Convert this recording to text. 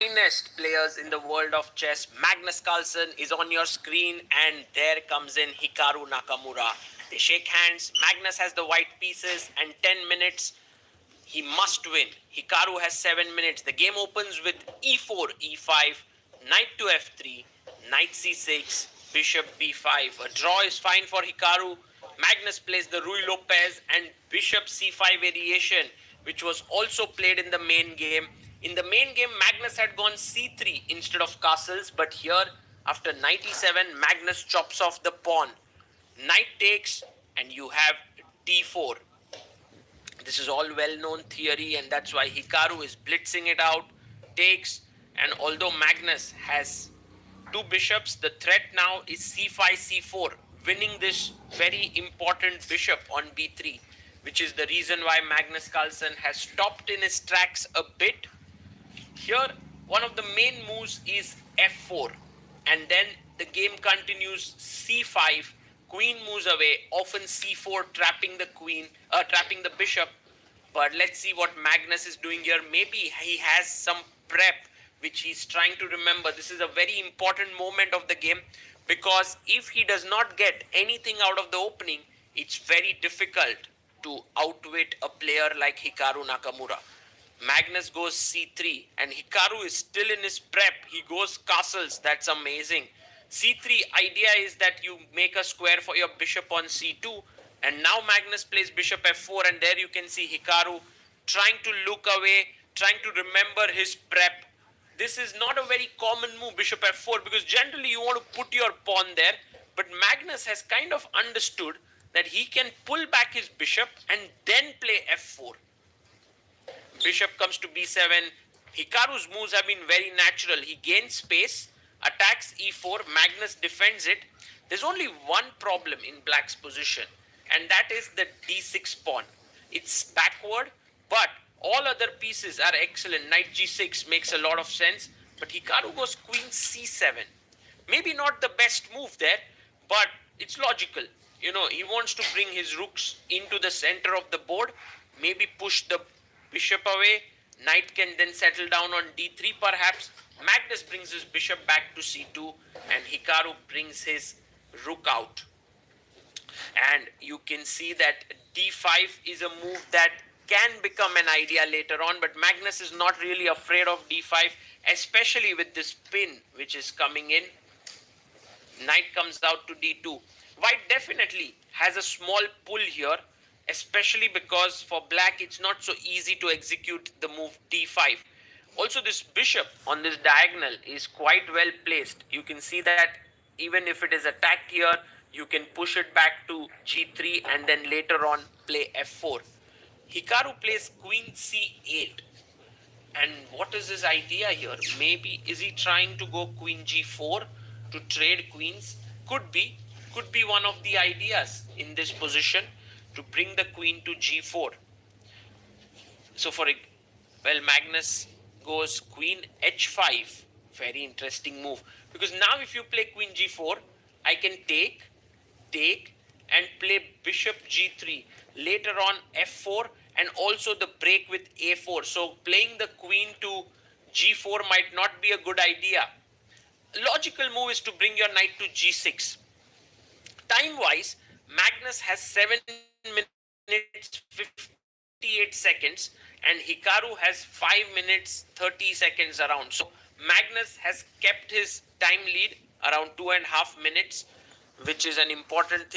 finest players in the world of chess. Magnus Carlsen is on your screen, and there comes in Hikaru Nakamura. They shake hands. Magnus has the white pieces and 10 minutes. He must win. Hikaru has 7 minutes. The game opens with e4, e5, knight to f3, knight c6, bishop b5. A draw is fine for Hikaru. Magnus plays the Rui Lopez and bishop c5 variation, which was also played in the main game. In the main game, Magnus had gone c3 instead of castles, but here, after knight e7, Magnus chops off the pawn. Knight takes, and you have d4. This is all well-known theory, and that's why Hikaru is blitzing it out, takes, and although Magnus has two bishops, the threat now is c5, c4, winning this very important bishop on b3, which is the reason why Magnus Carlsen has stopped in his tracks a bit. Here, one of the main moves is f4, and then the game continues c5, queen moves away, often c4, trapping the bishop. But let's see what Magnus is doing here. Maybe he has some prep which he's trying to remember. This is a very important moment of the game, because if he does not get anything out of the opening, it's very difficult to outwit a player like Hikaru Nakamura. Magnus goes c3, and Hikaru is still in his prep. He goes castles. That's amazing. c3 idea is that you make a square for your bishop on c2, and now Magnus plays bishop f4, and there you can see Hikaru trying to look away, trying to remember his prep. This is not a very common move, bishop f4, because generally you want to put your pawn there, but Magnus has kind of understood that he can pull back his bishop and then play f4. Bishop comes to b7. Hikaru's moves have been very natural. He gains space, attacks e4, Magnus defends it. There's only one problem in black's position, and that is the d6 pawn. It's backward, but all other pieces are excellent. Knight g6 makes a lot of sense, but Hikaru goes queen c7. Maybe not the best move there, but it's logical. He wants to bring his rooks into the center of the board, maybe push the bishop away. Knight can then settle down on d3 perhaps. Magnus brings his bishop back to c2, and Hikaru brings his rook out. And you can see that d5 is a move that can become an idea later on, but Magnus is not really afraid of d5, especially with this pin which is coming in. Knight comes out to d2. White definitely has a small pull here, especially because for black it's not so easy to execute the move d5. Also, this bishop on this diagonal is quite well placed. You can see that even if it is attacked here, you can push it back to g3 and then later on play f4. Hikaru plays queen c8. And what is his idea here? Maybe is he trying to go queen g4 to trade queens? Could be one of the ideas in this position, to bring the queen to g4. So Magnus goes queen h5. Very interesting move, because now if you play queen g4, I can take and play bishop g3. Later on f4, and also the break with a4. So playing the queen to g4 might not be a good idea. Logical move is to bring your knight to g6. Time-wise, Magnus has 7 minutes 58 seconds, and Hikaru has 5 minutes 30 seconds around. So Magnus has kept his time lead around 2.5 minutes, which is an important thing.